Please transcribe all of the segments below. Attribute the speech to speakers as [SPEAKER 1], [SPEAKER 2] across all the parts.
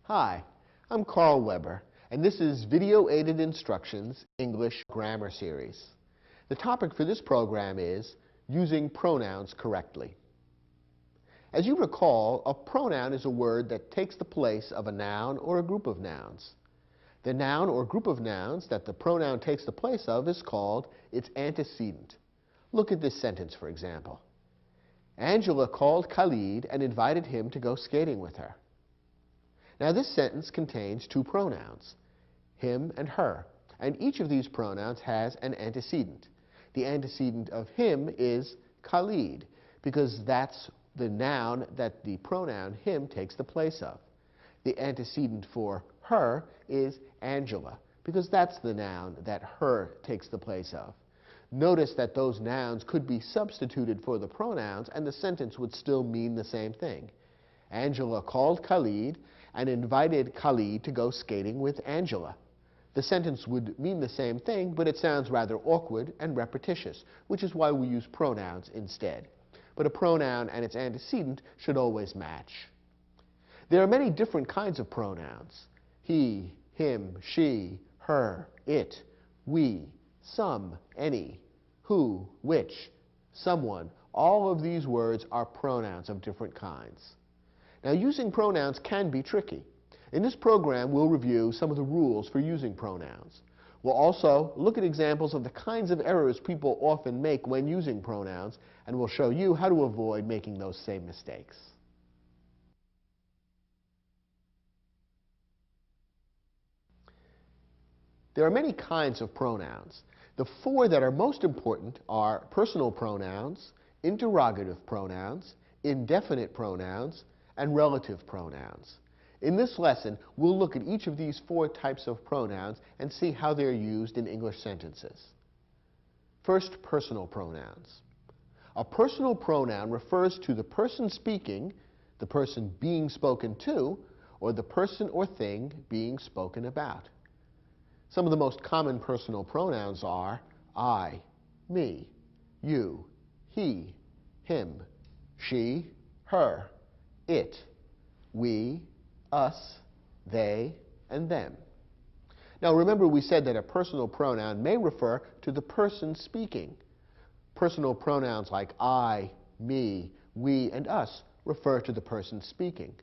[SPEAKER 1] Hi, I'm Carl Weber, and this is Video Aided Instructions English Grammar Series. The topic for this program is using pronouns correctly. As you recall, a pronoun is a word that takes the place of a noun or a group of nouns. The noun or group of nouns that the pronoun takes the place of is called its antecedent. Look at this sentence, for example. Angela called Khalid and invited him to go skating with her. Now this sentence contains two pronouns, him and her, and each of these pronouns has an antecedent. The antecedent of him is Khalid, because that's the noun that the pronoun him takes the place of. The antecedent for her is Angela, because that's the noun that her takes the place of. Notice that those nouns could be substituted for the pronouns and the sentence would still mean the same thing. Angela called Khalid and invited Khalid to go skating with Angela. The sentence would mean the same thing, but it sounds rather awkward and repetitious, which is why we use pronouns instead. But a pronoun and its antecedent should always match. There are many different kinds of pronouns. He, him, she, her, it, we, some, any, who, which, someone. All of these words are pronouns of different kinds. Now, using pronouns can be tricky. In this program, we'll review some of the rules for using pronouns. We'll also look at examples of the kinds of errors people often make when using pronouns, and we'll show you how to avoid making those same mistakes. There are many kinds of pronouns. The four that are most important are personal pronouns, interrogative pronouns, indefinite pronouns, and relative pronouns. In this lesson, we'll look at each of these four types of pronouns and see how they're used in English sentences. First, personal pronouns. A personal pronoun refers to the person speaking, the person being spoken to, or the person or thing being spoken about. Some of the most common personal pronouns are I, me, you, he, him, she, her, it, we, us, they, and them. Now remember, we said that a personal pronoun may refer to the person speaking. Personal pronouns like I, me, we, and us refer to the person speaking.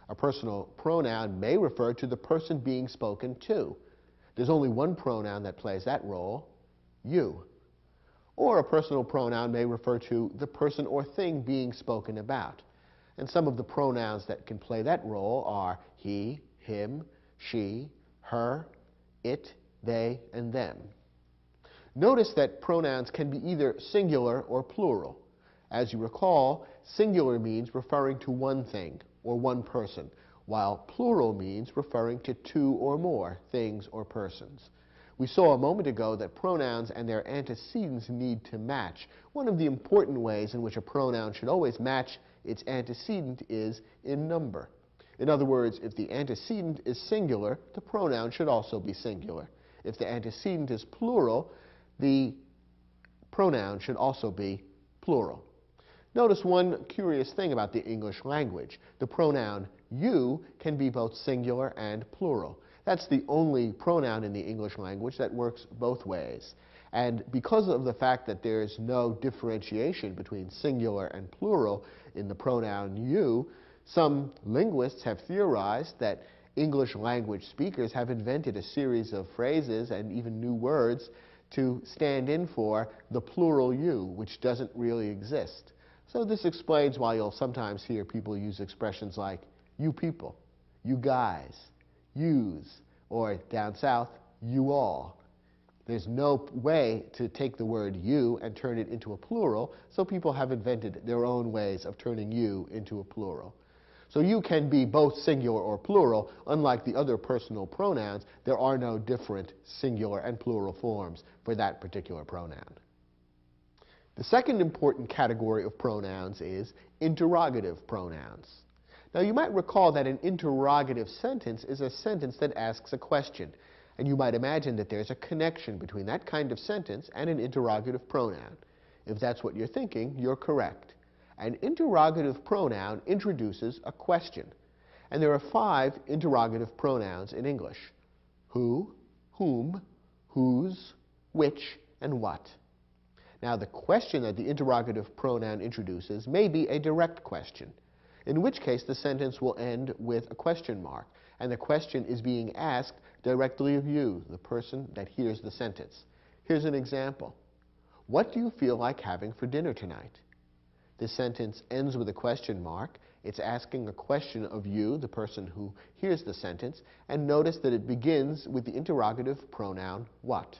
[SPEAKER 1] A personal pronoun may refer to the person being spoken to. There's only one pronoun that plays that role, you. Or a personal pronoun may refer to the person or thing being spoken about. And some of the pronouns that can play that role are he, him, she, her, it, they, and them. Notice that pronouns can be either singular or plural. As you recall, singular means referring to one thing or one person, while plural means referring to two or more things or persons. We saw a moment ago that pronouns and their antecedents need to match. One of the important ways in which a pronoun should always match its antecedent is in number. In other words, if the antecedent is singular, the pronoun should also be singular. If the antecedent is plural, the pronoun should also be plural. Notice one curious thing about the English language. The pronoun you can be both singular and plural. That's the only pronoun in the English language that works both ways. And because of the fact that there's no differentiation between singular and plural in the pronoun you, some linguists have theorized that English language speakers have invented a series of phrases and even new words to stand in for the plural you, which doesn't really exist. So this explains why you'll sometimes hear people use expressions like you people, you guys, yous, or down south, you all. There's no way to take the word you and turn it into a plural, so people have invented their own ways of turning you into a plural. So you can be both singular or plural. Unlike the other personal pronouns, there are no different singular and plural forms for that particular pronoun. The second important category of pronouns is interrogative pronouns. Now you might recall that an interrogative sentence is a sentence that asks a question, and you might imagine that there's a connection between that kind of sentence and an interrogative pronoun. If that's what you're thinking, you're correct. An interrogative pronoun introduces a question. And there are 5 interrogative pronouns in English: who, whom, whose, which, and what. Now, the question that the interrogative pronoun introduces may be a direct question, in which case the sentence will end with a question mark, and the question is being asked directly of you, the person that hears the sentence. Here's an example. What do you feel like having for dinner tonight? This sentence ends with a question mark. It's asking a question of you, the person who hears the sentence, and notice that it begins with the interrogative pronoun what.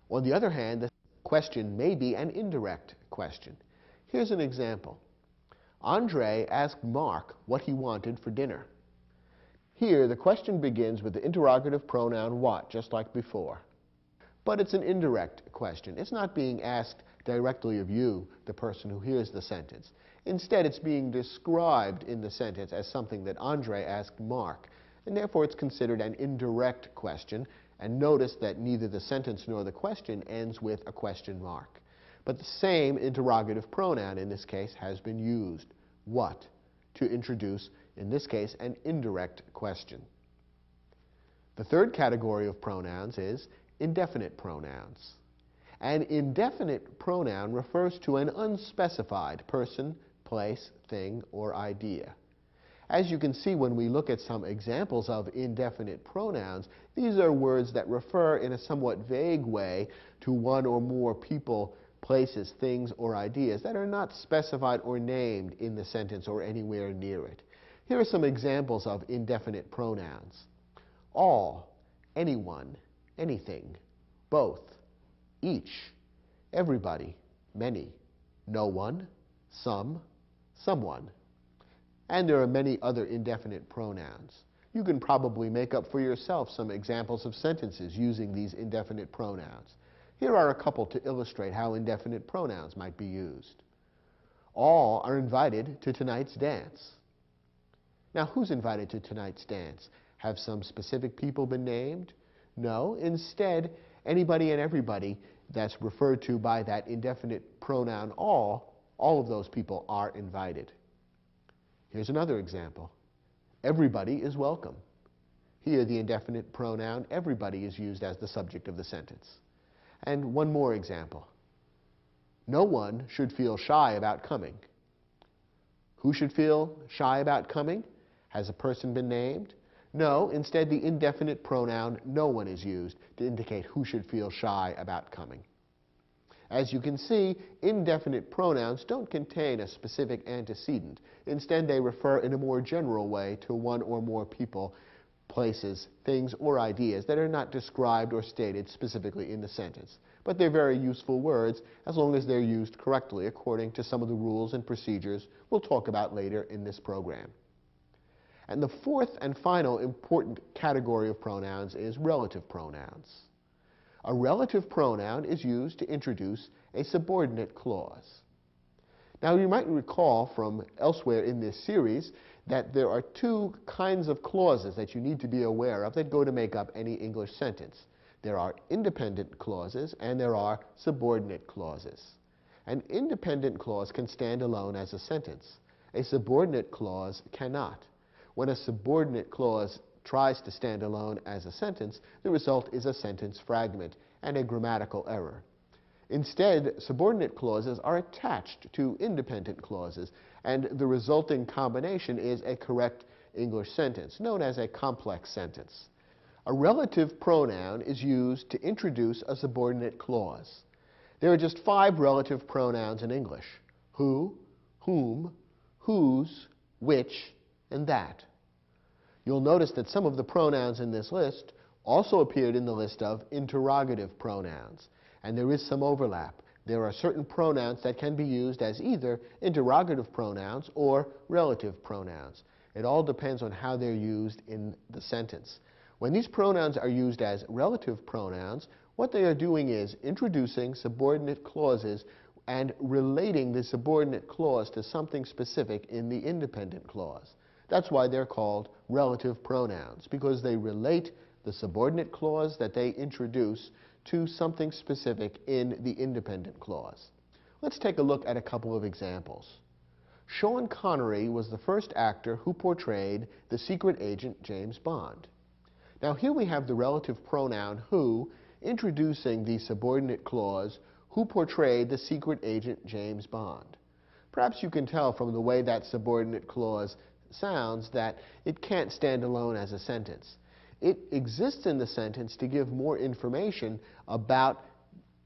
[SPEAKER 1] On the other hand, the question may be an indirect question. Here's an example. Andre asked Mark what he wanted for dinner. Here, the question begins with the interrogative pronoun what, just like before. But it's an indirect question. It's not being asked directly of you, the person who hears the sentence. Instead, it's being described in the sentence as something that Andre asked Mark, and therefore it's considered an indirect question. And notice that neither the sentence nor the question ends with a question mark. But the same interrogative pronoun in this case has been used, what, to introduce, in this case, an indirect question. The third category of pronouns is indefinite pronouns. An indefinite pronoun refers to an unspecified person, place, thing, or idea. As you can see when we look at some examples of indefinite pronouns, these are words that refer in a somewhat vague way to one or more people, places, things, or ideas that are not specified or named in the sentence or anywhere near it. Here are some examples of indefinite pronouns: all, anyone, anything, both, each, everybody, many, no one, some, someone. And there are many other indefinite pronouns. You can probably make up for yourself some examples of sentences using these indefinite pronouns. Here are a couple to illustrate how indefinite pronouns might be used. All are invited to tonight's dance. Now, who's invited to tonight's dance? Have some specific people been named? No. Instead, anybody and everybody that's referred to by that indefinite pronoun all of those people are invited. Here's another example. Everybody is welcome. Here, the indefinite pronoun everybody is used as the subject of the sentence. And one more example. No one should feel shy about coming. Who should feel shy about coming? Has a person been named? No. Instead, the indefinite pronoun no one is used to indicate who should feel shy about coming. As you can see, indefinite pronouns don't contain a specific antecedent. Instead, they refer in a more general way to one or more people, places, things, or ideas that are not described or stated specifically in the sentence. But they're very useful words as long as they're used correctly according to some of the rules and procedures we'll talk about later in this program. And the fourth and final important category of pronouns is relative pronouns. A relative pronoun is used to introduce a subordinate clause. Now, you might recall from elsewhere in this series that there are 2 kinds of clauses that you need to be aware of that go to make up any English sentence. There are independent clauses and there are subordinate clauses. An independent clause can stand alone as a sentence. A subordinate clause cannot. When a subordinate clause tries to stand alone as a sentence, the result is a sentence fragment and a grammatical error. Instead, subordinate clauses are attached to independent clauses, and the resulting combination is a correct English sentence, known as a complex sentence. A relative pronoun is used to introduce a subordinate clause. There are just 5 relative pronouns in English: who, whom, whose, which, and that. You'll notice that some of the pronouns in this list also appeared in the list of interrogative pronouns, and there is some overlap. There are certain pronouns that can be used as either interrogative pronouns or relative pronouns. It all depends on how they're used in the sentence. When these pronouns are used as relative pronouns, what they are doing is introducing subordinate clauses and relating the subordinate clause to something specific in the independent clause. That's why they're called relative pronouns, because they relate the subordinate clause that they introduce to something specific in the independent clause. Let's take a look at a couple of examples. Sean Connery was the first actor who portrayed the secret agent James Bond. Now here we have the relative pronoun who introducing the subordinate clause who portrayed the secret agent James Bond. Perhaps you can tell from the way that subordinate clause sounds that it can't stand alone as a sentence. It exists in the sentence to give more information about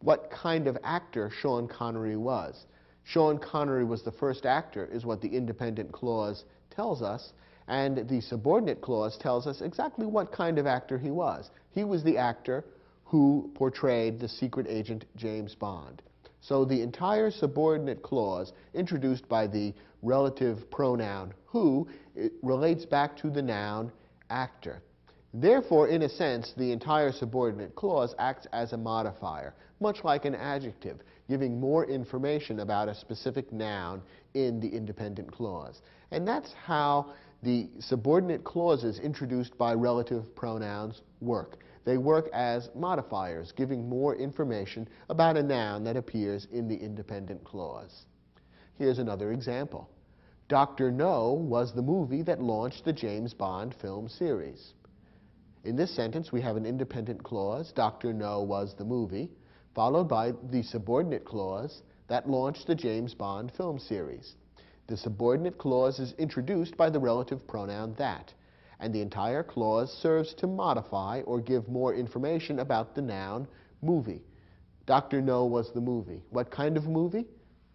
[SPEAKER 1] what kind of actor Sean Connery was. Sean Connery was the first actor is what the independent clause tells us, and the subordinate clause tells us exactly what kind of actor he was. He was the actor who portrayed the secret agent James Bond. So the entire subordinate clause introduced by the relative pronoun who, it relates back to the noun actor. Therefore, in a sense, the entire subordinate clause acts as a modifier, much like an adjective, giving more information about a specific noun in the independent clause. And that's how the subordinate clauses introduced by relative pronouns work. They work as modifiers, giving more information about a noun that appears in the independent clause. Here's another example. Dr. No was the movie that launched the James Bond film series. In this sentence, we have an independent clause, Dr. No was the movie, followed by the subordinate clause that launched the James Bond film series. The subordinate clause is introduced by the relative pronoun that, and the entire clause serves to modify or give more information about the noun movie. Dr. No was the movie. What kind of movie?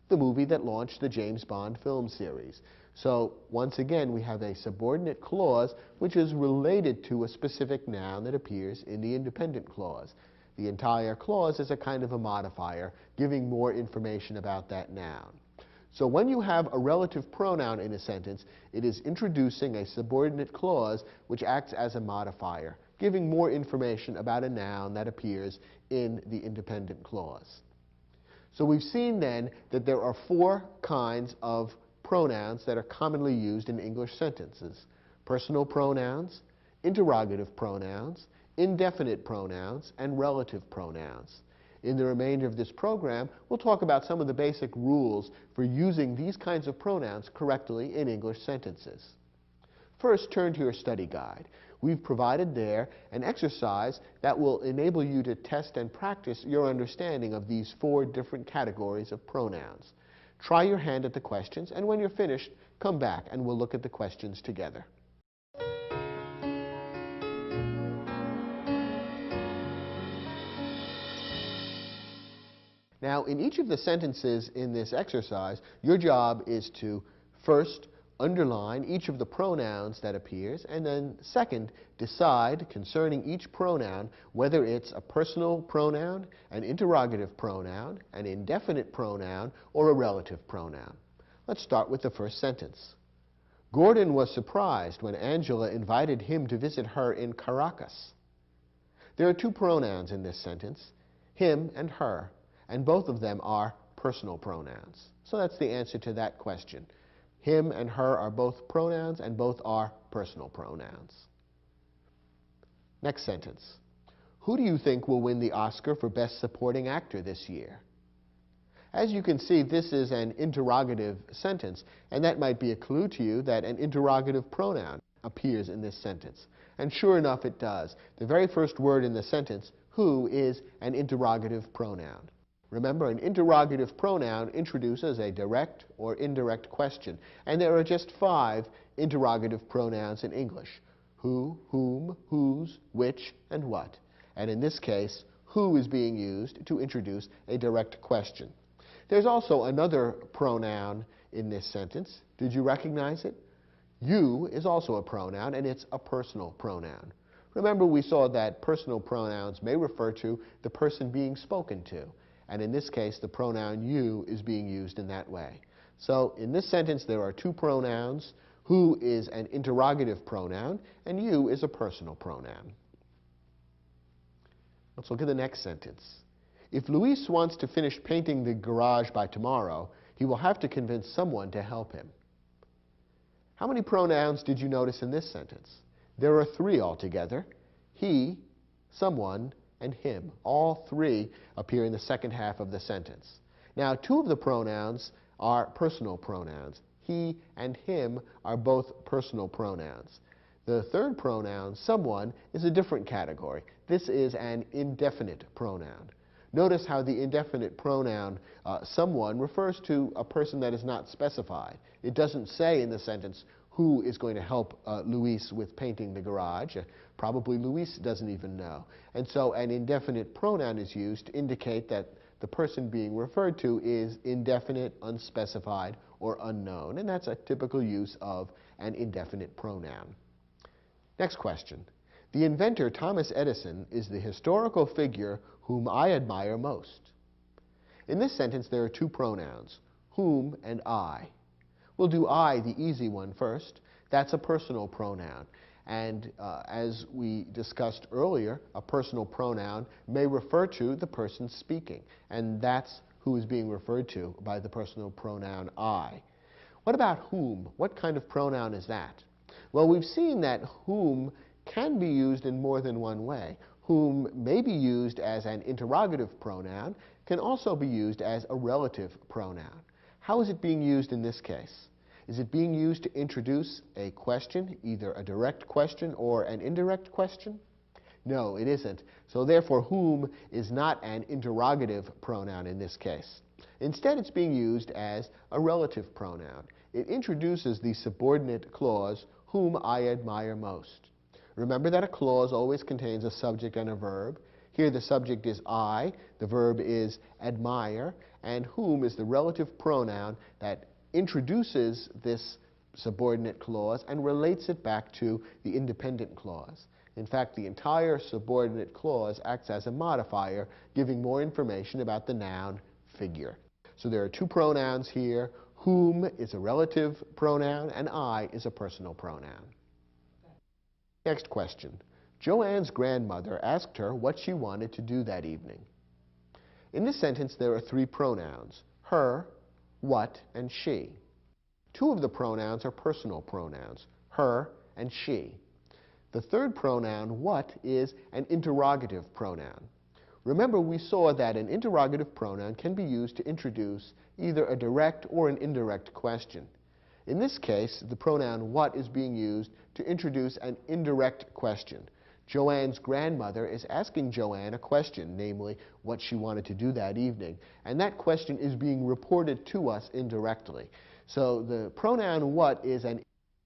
[SPEAKER 1] The movie that launched the James Bond film series. So once again, we have a subordinate clause which is related to a specific noun that appears in the independent clause. The entire clause is a kind of a modifier, giving more information about that noun. So when you have a relative pronoun in a sentence, it is introducing a subordinate clause which acts as a modifier, giving more information about a noun that appears in the independent clause. So we've seen then that there are four kinds of pronouns that are commonly used in English sentences: personal pronouns, interrogative pronouns, indefinite pronouns, and relative pronouns. In the remainder of this program, we'll talk about some of the basic rules for using these kinds of pronouns correctly in English sentences. First, turn to your study guide. We've provided there an exercise that will enable you to test and practice your understanding of these four different categories of pronouns. Try your hand at the questions, and when you're finished, come back and we'll look at the questions together. Now, in each of the sentences in this exercise, your job is to first underline each of the pronouns that appears, and then second, decide concerning each pronoun whether it's a personal pronoun, an interrogative pronoun, an indefinite pronoun, or a relative pronoun. Let's start with the first sentence. Gordon was surprised when Angela invited him to visit her in Caracas. There are two pronouns in this sentence, him and her, and both of them are personal pronouns. So that's the answer to that question. Him and her are both pronouns, and both are personal pronouns. Next sentence. Who do you think will win the Oscar for Best Supporting Actor this year? As you can see, this is an interrogative sentence, and that might be a clue to you that an interrogative pronoun appears in this sentence. And sure enough, it does. The very first word in the sentence, who, is an interrogative pronoun. Remember, an interrogative pronoun introduces a direct or indirect question, and there are just 5 interrogative pronouns in English: who, whom, whose, which, and what. And in this case, who is being used to introduce a direct question. There's also another pronoun in this sentence. Did you recognize it? You is also a pronoun, and it's a personal pronoun. Remember, we saw that personal pronouns may refer to the person being spoken to. And in this case, the pronoun you is being used in that way. So in this sentence, there are 2 pronouns. Who is an interrogative pronoun, and you is a personal pronoun. Let's look at the next sentence. If Luis wants to finish painting the garage by tomorrow, he will have to convince someone to help him. How many pronouns did you notice in this sentence? There are 3 altogether: he, someone, and him. All 3 appear in the second half of the sentence. Now, 2 of the pronouns are personal pronouns. he and him are both personal pronouns. The third pronoun, someone, is a different category. This is an indefinite pronoun. Notice how the indefinite pronoun, someone, refers to a person that is not specified. It doesn't say in the sentence who is going to help Luis with painting the garage. Probably Luis doesn't even know. And so an indefinite pronoun is used to indicate that the person being referred to is indefinite, unspecified, or unknown. And that's a typical use of an indefinite pronoun. Next question. The inventor Thomas Edison is the historical figure whom I admire most. In this sentence, there are two pronouns, whom and I. We'll do I, the easy one, first. That's a personal pronoun. And as we discussed earlier, a personal pronoun may refer to the person speaking. And that's who is being referred to by the personal pronoun I. What about whom? What kind of pronoun is that? Well, we've seen that whom can be used in more than one way. Whom may be used as an interrogative pronoun, can also be used as a relative pronoun. How is it being used in this case? Is it being used to introduce a question, either a direct question or an indirect question? No, it isn't. So therefore, whom is not an interrogative pronoun in this case. Instead, it's being used as a relative pronoun. It introduces the subordinate clause, whom I admire most. Remember that a clause always contains a subject and a verb. Here the subject is I, the verb is admire, and whom is the relative pronoun that introduces this subordinate clause and relates it back to the independent clause. In fact, the entire subordinate clause acts as a modifier, giving more information about the noun figure. So there are two pronouns here. Whom is a relative pronoun, and I is a personal pronoun. Next question. Joanne's grandmother asked her what she wanted to do that evening. In this sentence, there are three pronouns, her, what, and she. Two of the pronouns are personal pronouns, her and she. The third pronoun, what, is an interrogative pronoun. Remember, we saw that an interrogative pronoun can be used to introduce either a direct or an indirect question. In this case, the pronoun what is being used to introduce an indirect question. Joanne's grandmother is asking Joanne a question, namely what she wanted to do that evening, and that question is being reported to us indirectly. So the pronoun what is an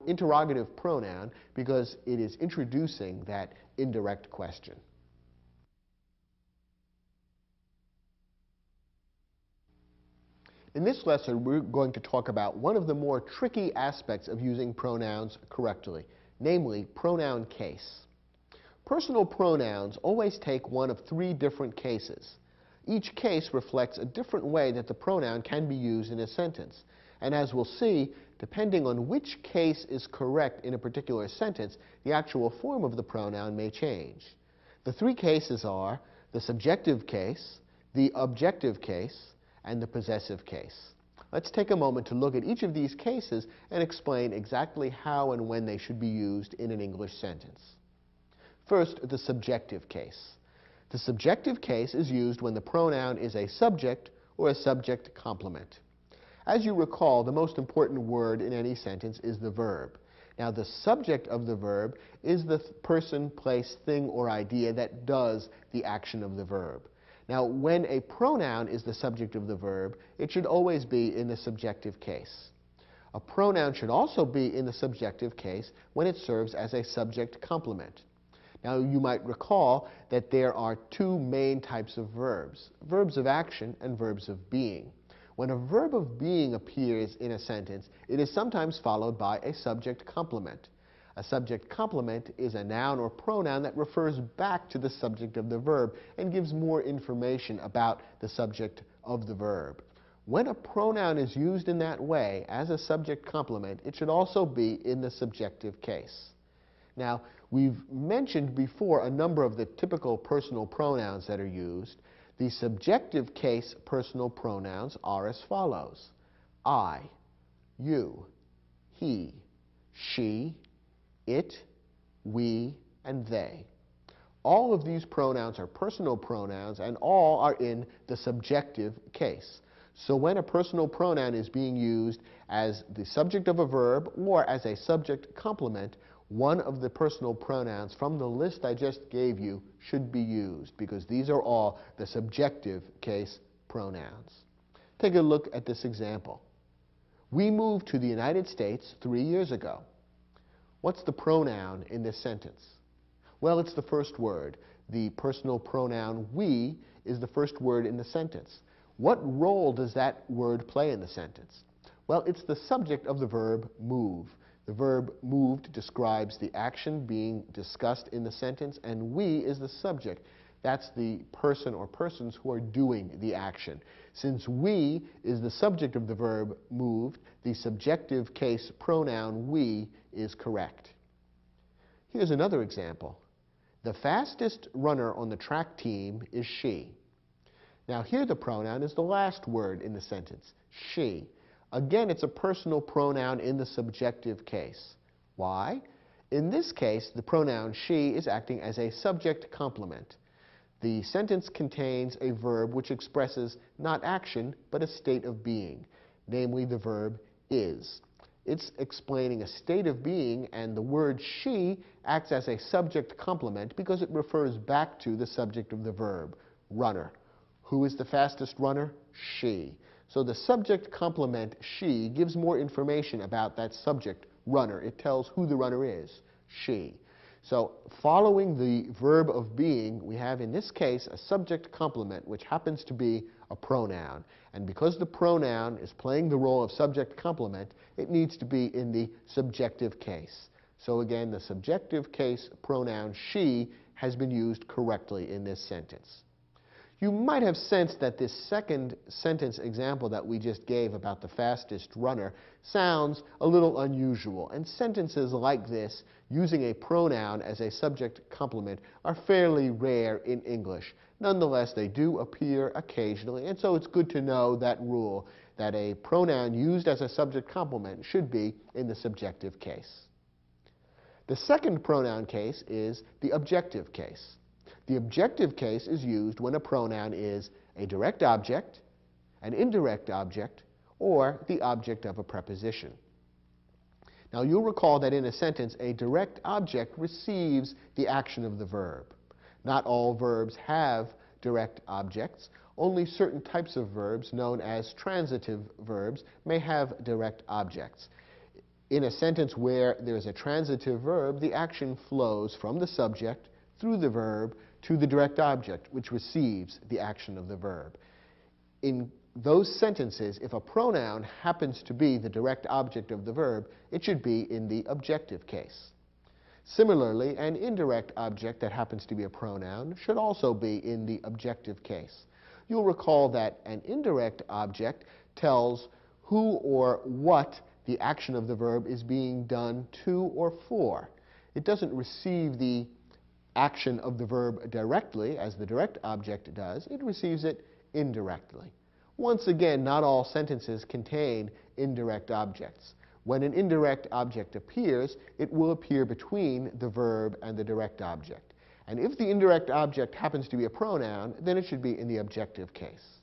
[SPEAKER 1] interrogative pronoun because it is introducing that indirect question. In this lesson, we're going to talk about one of the more tricky aspects of using pronouns correctly, namely pronoun case. Personal pronouns always take one of three different cases. Each case reflects a different way that the pronoun can be used in a sentence. And as we'll see, depending on which case is correct in a particular sentence, the actual form of the pronoun may change. The three cases are the subjective case, the objective case, and the possessive case. Let's take a moment to look at each of these cases and explain exactly how and when they should be used in an English sentence. First, the subjective case. The subjective case is used when the pronoun is a subject or a subject complement. As you recall, the most important word in any sentence is the verb. Now, the subject of the verb is the person, place, thing, or idea that does the action of the verb. Now, when a pronoun is the subject of the verb, it should always be in the subjective case. A pronoun should also be in the subjective case when it serves as a subject complement. Now, you might recall that there are two main types of verbs, verbs of action and verbs of being. When a verb of being appears in a sentence, it is sometimes followed by a subject complement. A subject complement is a noun or pronoun that refers back to the subject of the verb and gives more information about the subject of the verb. When a pronoun is used in that way as a subject complement, it should also be in the subjective case. Now, we've mentioned before a number of the typical personal pronouns that are used. The subjective case personal pronouns are as follows: I, you, he, she, it, we, and they. All of these pronouns are personal pronouns, and all are in the subjective case. So when a personal pronoun is being used as the subject of a verb or as a subject complement, one of the personal pronouns from the list I just gave you should be used, because these are all the subjective case pronouns. Take a look at this example. We moved to the United States 3 years ago. What's the pronoun in this sentence? Well, it's the first word. The personal pronoun we is the first word in the sentence. What role does that word play in the sentence? Well, it's the subject of the verb move. The verb moved describes the action being discussed in the sentence, and we is the subject. That's the person or persons who are doing the action. Since we is the subject of the verb moved, the subjective case pronoun we is correct. Here's another example. The fastest runner on the track team is she. Now here the pronoun is the last word in the sentence, she. Again, it's a personal pronoun in the subjective case. Why? In this case, the pronoun she is acting as a subject complement. The sentence contains a verb which expresses not action, but a state of being, namely the verb is. It's explaining a state of being, and the word she acts as a subject complement because it refers back to the subject of the verb, runner. Who is the fastest runner? She. So the subject complement she gives more information about that subject, runner. It tells who the runner is, she. So following the verb of being, we have in this case a subject complement, which happens to be a pronoun. And because the pronoun is playing the role of subject complement, it needs to be in the subjective case. So again, the subjective case pronoun she has been used correctly in this sentence. You might have sensed that this second sentence example that we just gave about the fastest runner sounds a little unusual, and sentences like this, using a pronoun as a subject complement, are fairly rare in English. Nonetheless, they do appear occasionally, and so it's good to know that rule, that a pronoun used as a subject complement should be in the subjective case. The second pronoun case is the objective case. The objective case is used when a pronoun is a direct object, an indirect object, or the object of a preposition. Now you'll recall that in a sentence, a direct object receives the action of the verb. Not all verbs have direct objects. Only certain types of verbs, known as transitive verbs, may have direct objects. In a sentence where there's a transitive verb, the action flows from the subject through the verb to the direct object, which receives the action of the verb. In those sentences, if a pronoun happens to be the direct object of the verb, it should be in the objective case. Similarly, an indirect object that happens to be a pronoun should also be in the objective case. You'll recall that an indirect object tells who or what the action of the verb is being done to or for. It doesn't receive the action of the verb directly, as the direct object does. It receives it indirectly. Once again, not all sentences contain indirect objects. When an indirect object appears, it will appear between the verb and the direct object. And if the indirect object happens to be a pronoun, then it should be in the objective case.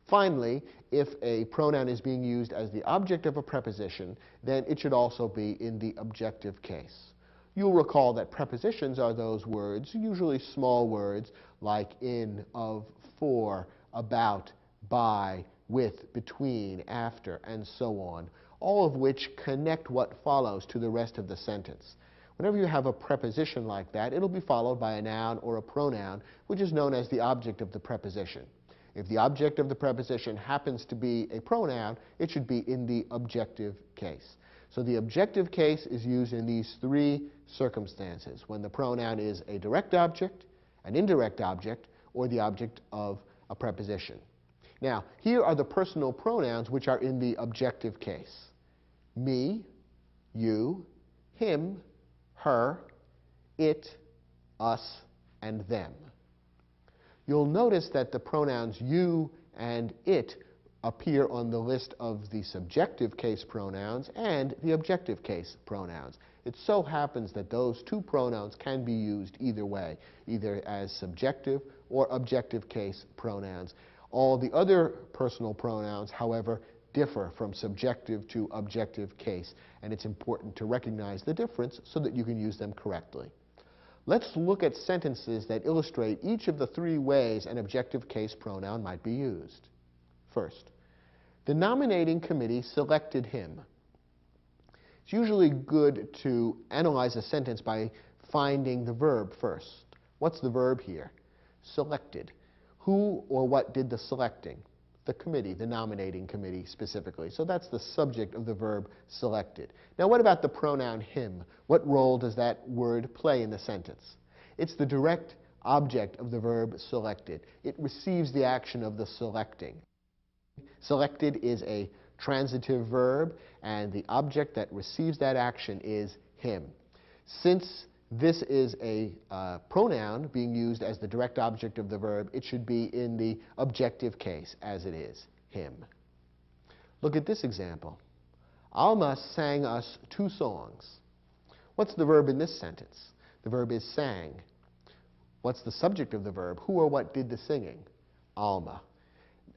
[SPEAKER 1] Finally, if a pronoun is being used as the object of a preposition, then it should also be in the objective case. You'll recall that prepositions are those words, usually small words, like in, of, for, about, by, with, between, after, and so on, all of which connect what follows to the rest of the sentence. Whenever you have a preposition like that, it'll be followed by a noun or a pronoun, which is known as the object of the preposition. If the object of the preposition happens to be a pronoun, it should be in the objective case. So the objective case is used in these three circumstances: when the pronoun is a direct object, an indirect object, or the object of a preposition. Now, here are the personal pronouns which are in the objective case: me, you, him, her, it, us, and them. You'll notice that the pronouns you and it appear on the list of the subjective case pronouns and the objective case pronouns. It so happens that those two pronouns can be used either way, either as subjective or objective case pronouns. All the other personal pronouns, however, differ from subjective to objective case, and it's important to recognize the difference so that you can use them correctly. Let's look at sentences that illustrate each of the three ways an objective case pronoun might be used. First, the nominating committee selected him. It's usually good to analyze a sentence by finding the verb first. What's the verb here? Selected. Who or what did the selecting? The committee, the nominating committee specifically. So that's the subject of the verb selected. Now what about the pronoun him? What role does that word play in the sentence? It's the direct object of the verb selected. It receives the action of the selecting. Selected is a transitive verb, and the object that receives that action is him. Since this is a pronoun being used as the direct object of the verb, it should be in the objective case, as it is, him. Look at this example. Alma sang us 2 songs. What's the verb in this sentence? The verb is sang. What's the subject of the verb? Who or what did the singing? Alma.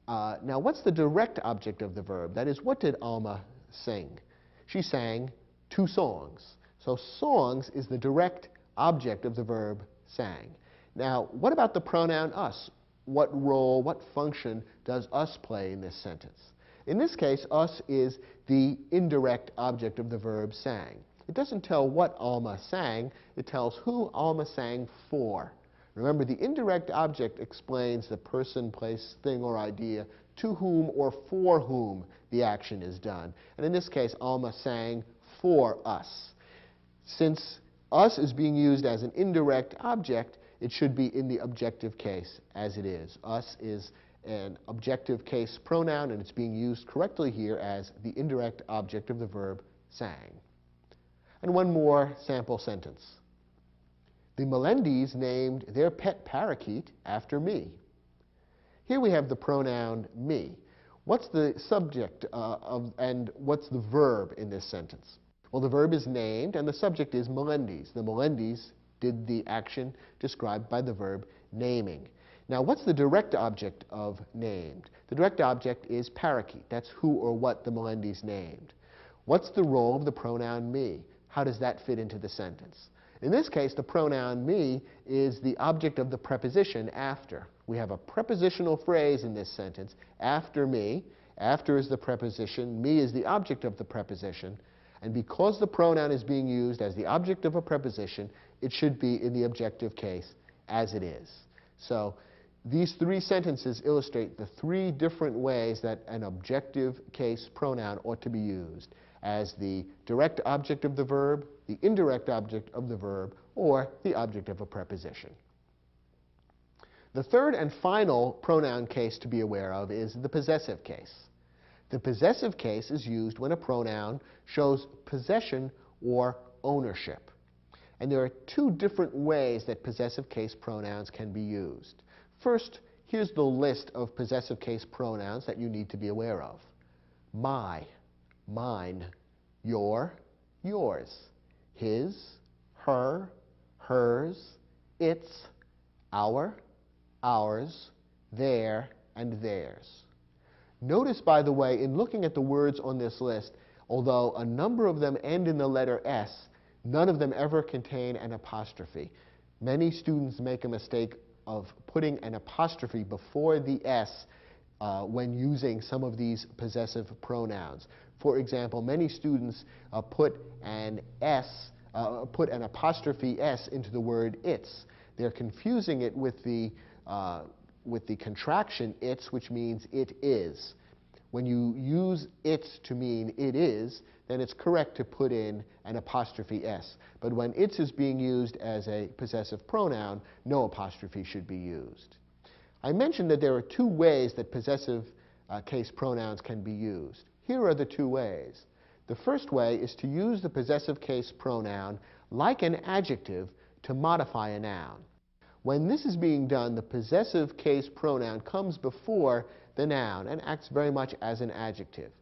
[SPEAKER 1] Now, what's the direct object of the verb? That is, what did Alma sing? She sang 2 songs. So songs is the direct object of the verb sang. Now, what about the pronoun us? What role, what function does us play in this sentence? In this case, us is the indirect object of the verb sang. It doesn't tell what Alma sang, it tells who Alma sang for. Remember, the indirect object explains the person, place, thing, or idea to whom or for whom the action is done. And in this case, Alma sang for us. Since us is being used as an indirect object, it should be in the objective case, as it is. Us is an objective case pronoun, and it's being used correctly here as the indirect object of the verb sang. And one more sample sentence. The Melendys named their pet parakeet after me. Here we have the pronoun me. What's the subject and what's the verb in this sentence? Well, the verb is named, and the subject is Melendys. The Melendys did the action described by the verb naming. Now, what's the direct object of named? The direct object is parakeet. That's who or what the Melendys named. What's the role of the pronoun me? How does that fit into the sentence? In this case, the pronoun me is the object of the preposition after. We have a prepositional phrase in this sentence, after me. After is the preposition. Me is the object of the preposition. And because the pronoun is being used as the object of a preposition, it should be in the objective case as it is. So these 3 sentences illustrate the 3 different ways that an objective case pronoun ought to be used: as the direct object of the verb, the indirect object of the verb, or the object of a preposition. The third and final pronoun case to be aware of is the possessive case. The possessive case is used when a pronoun shows possession or ownership. And there are 2 different ways that possessive case pronouns can be used. First, here's the list of possessive case pronouns that you need to be aware of. My, mine, your, yours, his, her, hers, its, our, ours, their, and theirs. Notice, by the way, in looking at the words on this list, although a number of them end in the letter S, none of them ever contain an apostrophe. Many students make a mistake of putting an apostrophe before the S when using some of these possessive pronouns. For example, many students put an apostrophe S into the word its. They're confusing it with the contraction its, which means it is. When you use its to mean it is, then it's correct to put in an apostrophe S. But when its is being used as a possessive pronoun, no apostrophe should be used. I mentioned that there are 2 ways that possessive case pronouns can be used. Here are the 2 ways. The first way is to use the possessive case pronoun like an adjective to modify a noun. When this is being done, the possessive case pronoun comes before the noun and acts very much as an adjective.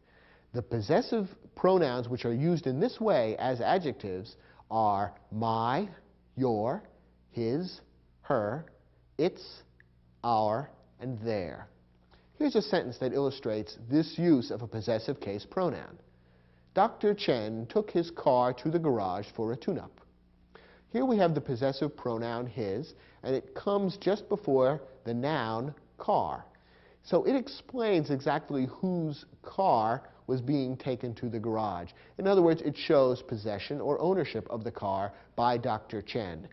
[SPEAKER 1] The possessive pronouns which are used in this way as adjectives are my, your, his, her, its, our, and their. Here's a sentence that illustrates this use of a possessive case pronoun. Dr. Chen took his car to the garage for a tune-up. Here we have the possessive pronoun his, and it comes just before the noun car. So it explains exactly whose car was being taken to the garage. In other words, it shows possession or ownership of the car by Dr. Chen.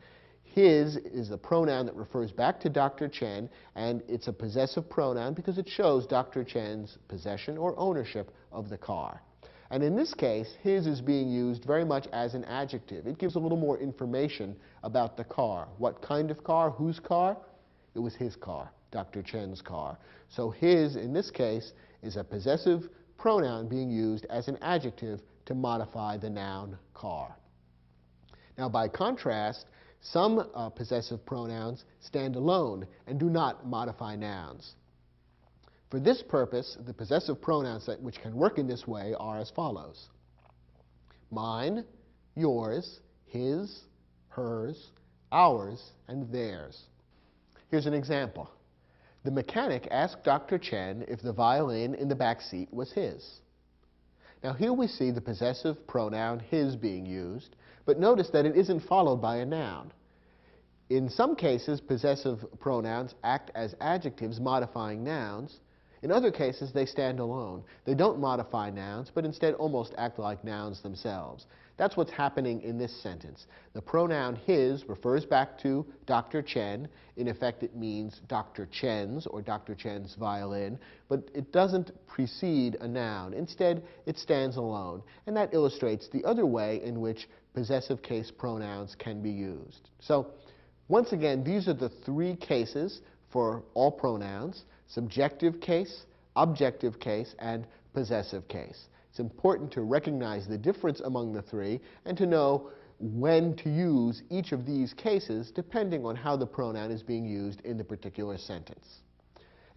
[SPEAKER 1] His is a pronoun that refers back to Dr. Chen, and it's a possessive pronoun because it shows Dr. Chen's possession or ownership of the car. And in this case, his is being used very much as an adjective. It gives a little more information about the car. What kind of car? Whose car? It was his car, Dr. Chen's car. So his, in this case, is a possessive pronoun being used as an adjective to modify the noun car. Now, by contrast, some possessive pronouns stand alone and do not modify nouns. For this purpose, the possessive pronouns which can work in this way are as follows: mine, yours, his, hers, ours, and theirs. Here's an example. The mechanic asked Dr. Chen if the violin in the back seat was his. Now here we see the possessive pronoun his being used, but notice that it isn't followed by a noun. In some cases, possessive pronouns act as adjectives modifying nouns. In other cases, they stand alone. They don't modify nouns, but instead almost act like nouns themselves. That's what's happening in this sentence. The pronoun his refers back to Dr. Chen. In effect, it means Dr. Chen's or Dr. Chen's violin, but it doesn't precede a noun. Instead, it stands alone, and that illustrates the other way in which possessive case pronouns can be used. So, once again, these are the three cases for all pronouns: subjective case, objective case, and possessive case. It's important to recognize the difference among the three and to know when to use each of these cases depending on how the pronoun is being used in the particular sentence.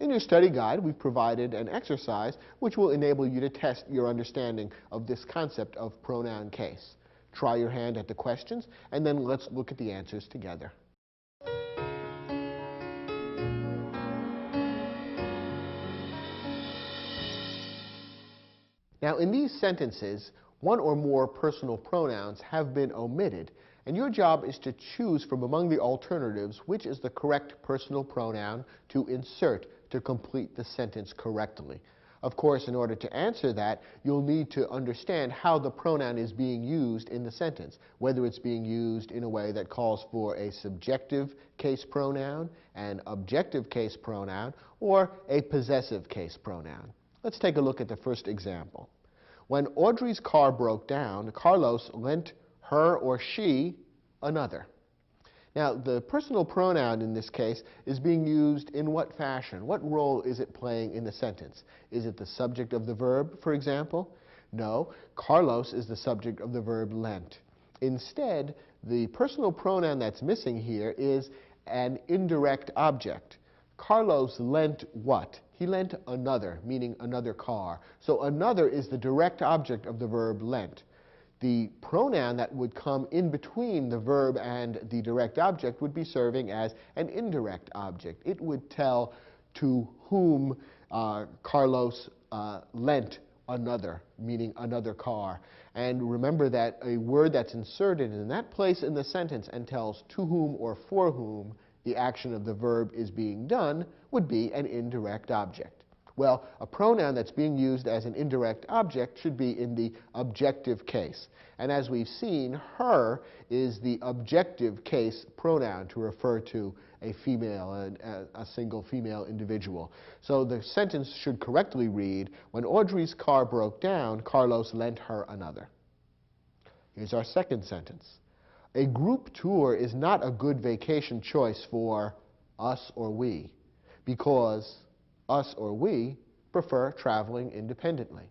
[SPEAKER 1] In your study guide, we've provided an exercise which will enable you to test your understanding of this concept of pronoun case. Try your hand at the questions, and then let's look at the answers together. Now, in these sentences, one or more personal pronouns have been omitted, and your job is to choose from among the alternatives which is the correct personal pronoun to insert to complete the sentence correctly. Of course, in order to answer that, you'll need to understand how the pronoun is being used in the sentence, whether it's being used in a way that calls for a subjective case pronoun, an objective case pronoun, or a possessive case pronoun. Let's take a look at the first example. When Audrey's car broke down, Carlos lent her or she another. Now, the personal pronoun in this case is being used in what fashion? What role is it playing in the sentence? Is it the subject of the verb, for example? No, Carlos is the subject of the verb lent. Instead, the personal pronoun that's missing here is an indirect object. Carlos lent what? He lent another, meaning another car. So another is the direct object of the verb lent. The pronoun that would come in between the verb and the direct object would be serving as an indirect object. It would tell to whom Carlos lent another, meaning another car. And remember that a word that's inserted in that place in the sentence and tells to whom or for whom the action of the verb is being done would be an indirect object. Well, a pronoun that's being used as an indirect object should be in the objective case. And as we've seen, her is the objective case pronoun to refer to a female, a single female individual. So the sentence should correctly read, when Audrey's car broke down, Carlos lent her another. Here's our second sentence. A group tour is not a good vacation choice for us or we, because us or we prefer traveling independently.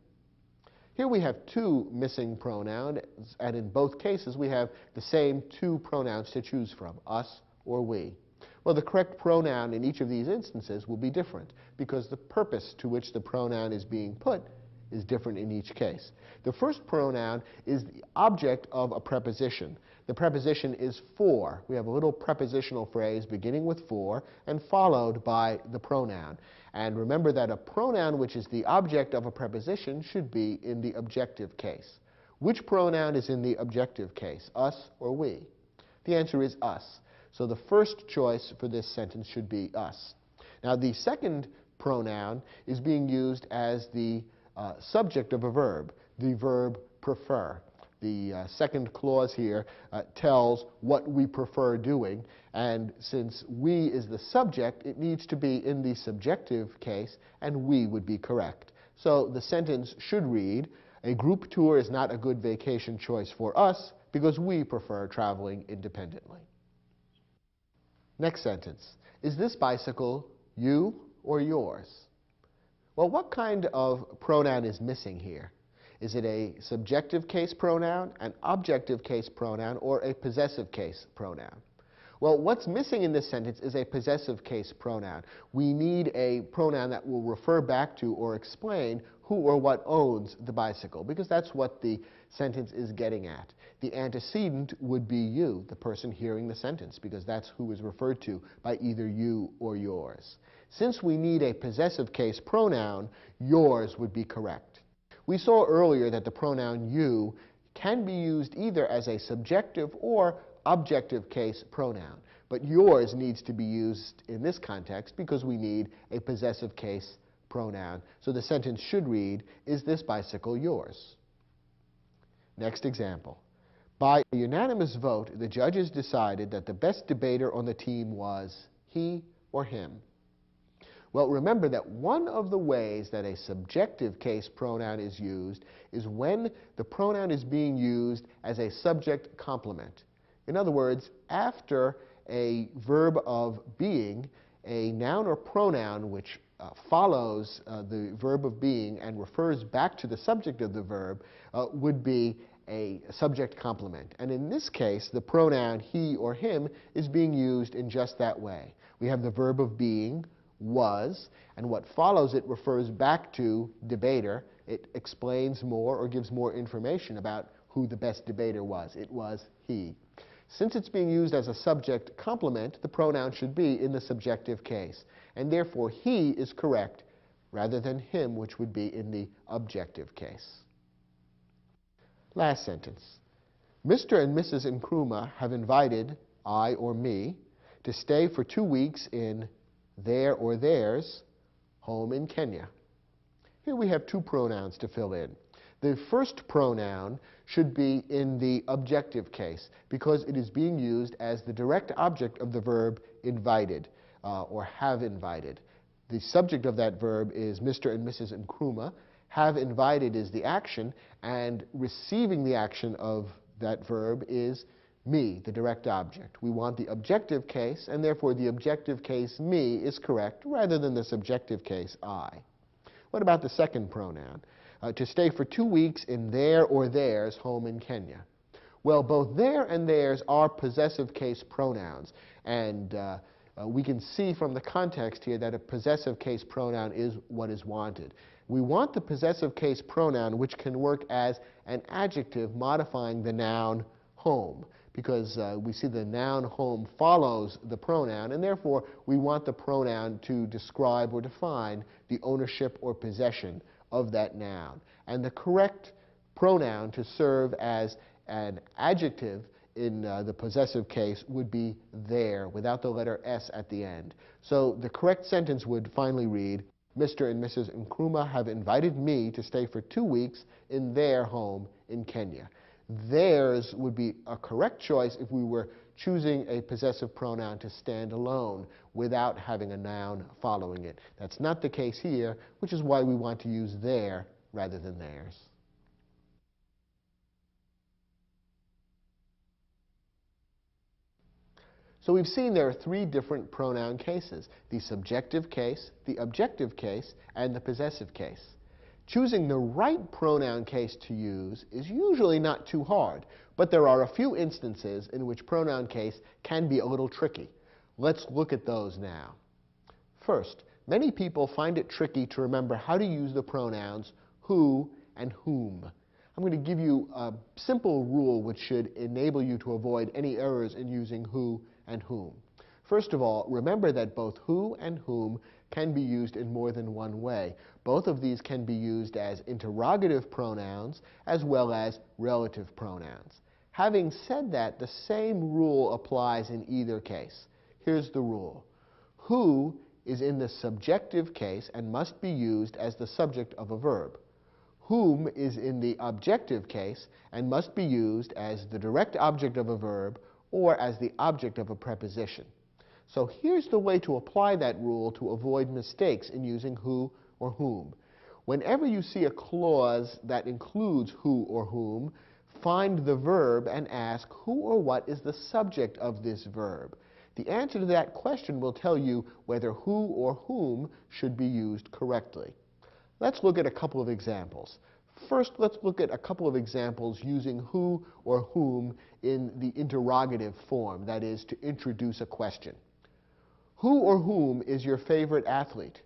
[SPEAKER 1] Here we have two missing pronouns, and in both cases we have the same two pronouns to choose from, us or we. Well, the correct pronoun in each of these instances will be different, because the purpose to which the pronoun is being put is different in each case. The first pronoun is the object of a preposition. The preposition is for. We have a little prepositional phrase beginning with for and followed by the pronoun. And remember that a pronoun which is the object of a preposition should be in the objective case. Which pronoun is in the objective case, us or we? The answer is us. So the first choice for this sentence should be us. Now the second pronoun is being used as the subject of a verb, the verb prefer. The second clause here tells what we prefer doing, and since we is the subject, it needs to be in the subjective case, and we would be correct. So the sentence should read, a group tour is not a good vacation choice for us because we prefer traveling independently. Next sentence, is this bicycle you or yours? Well, what kind of pronoun is missing here? Is it a subjective case pronoun, an objective case pronoun, or a possessive case pronoun? Well, what's missing in this sentence is a possessive case pronoun. We need a pronoun that will refer back to or explain who or what owns the bicycle, because that's what the sentence is getting at. The antecedent would be you, the person hearing the sentence, because that's who is referred to by either you or yours. Since we need a possessive case pronoun, yours would be correct. We saw earlier that the pronoun you can be used either as a subjective or objective case pronoun, but yours needs to be used in this context because we need a possessive case pronoun. So the sentence should read, is this bicycle yours? Next example. By a unanimous vote, the judges decided that the best debater on the team was he or him. Well, remember that one of the ways that a subjective case pronoun is used is when the pronoun is being used as a subject complement. In other words, after a verb of being, a noun or pronoun which follows the verb of being and refers back to the subject of the verb would be a subject complement. And in this case, the pronoun he or him is being used in just that way. We have the verb of being, was, and what follows it refers back to debater. It explains more or gives more information about who the best debater was. It was he. Since it's being used as a subject complement, the pronoun should be in the subjective case, and therefore he is correct rather than him, which would be in the objective case. Last sentence. Mr. and Mrs. Nkrumah have invited I or me to stay for 2 weeks in their or theirs home in Kenya. Here we have two pronouns to fill in. The first pronoun should be in the objective case because it is being used as the direct object of the verb invited or have invited. The subject of that verb is Mr. and Mrs. Nkrumah. Have invited is the action, and receiving the action of that verb is me, the direct object. We want the objective case, and therefore the objective case me is correct rather than the subjective case I. What about the second pronoun? To stay for 2 weeks in their or theirs home in Kenya. Well, both their and theirs are possessive case pronouns, and we can see from the context here that a possessive case pronoun is what is wanted. We want the possessive case pronoun which can work as an adjective modifying the noun home, because we see the noun home follows the pronoun, and therefore we want the pronoun to describe or define the ownership or possession of that noun. And the correct pronoun to serve as an adjective in the possessive case would be their, without the letter S at the end. So the correct sentence would finally read, Mr. and Mrs. Nkrumah have invited me to stay for 2 weeks in their home in Kenya. Theirs would be a correct choice if we were choosing a possessive pronoun to stand alone without having a noun following it. That's not the case here, which is why we want to use their rather than theirs. So we've seen there are 3 different pronoun cases: the subjective case, the objective case, and the possessive case. Choosing the right pronoun case to use is usually not too hard, but there are a few instances in which pronoun case can be a little tricky. Let's look at those now. First, many people find it tricky to remember how to use the pronouns who and whom. I'm going to give you a simple rule which should enable you to avoid any errors in using who and whom. First of all, remember that both who and whom can be used in more than one way. Both of these can be used as interrogative pronouns as well as relative pronouns. Having said that, the same rule applies in either case. Here's the rule. Who is in the subjective case and must be used as the subject of a verb. Whom is in the objective case and must be used as the direct object of a verb or as the object of a preposition. So here's the way to apply that rule to avoid mistakes in using who or whom. Whenever you see a clause that includes who or whom, find the verb and ask who or what is the subject of this verb. The answer to that question will tell you whether who or whom should be used correctly. Let's look at a couple of examples. First, let's look at a couple of examples using who or whom in the interrogative form, that is, to introduce a question. Who or whom is your favorite athlete?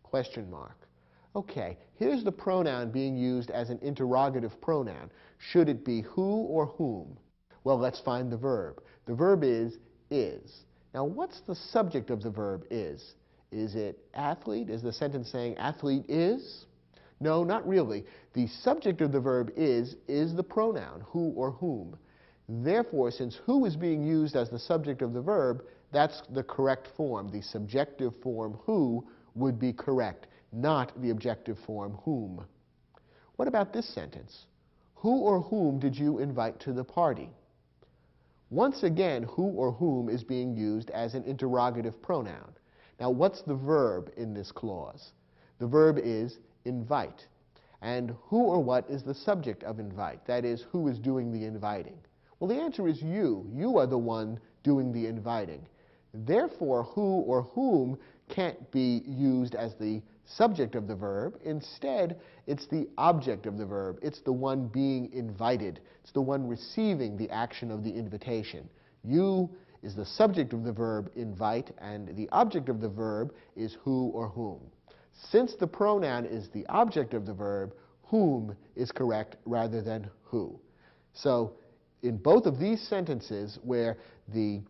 [SPEAKER 1] Question mark. Okay, here's the pronoun being used as an interrogative pronoun. Should it be who or whom? Well, let's find the verb. The verb is. Now, what's the subject of the verb is? Is it athlete? Is the sentence saying athlete is? No, not really. The subject of the verb is the pronoun, who or whom. Therefore, since who is being used as the subject of the verb, that's the correct form. The subjective form, who, would be correct, not the objective form, whom. What about this sentence? Who or whom did you invite to the party? Once again, who or whom is being used as an interrogative pronoun. Now, what's the verb in this clause? The verb is invite. And who or what is the subject of invite? That is, who is doing the inviting? Well, the answer is you. You are the one doing the inviting. Therefore, who or whom can't be used as the subject of the verb. Instead, it's the object of the verb. It's the one being invited. It's the one receiving the action of the invitation. You is the subject of the verb invite, and the object of the verb is who or whom. Since the pronoun is the object of the verb, whom is correct rather than who. So in both of these sentences where the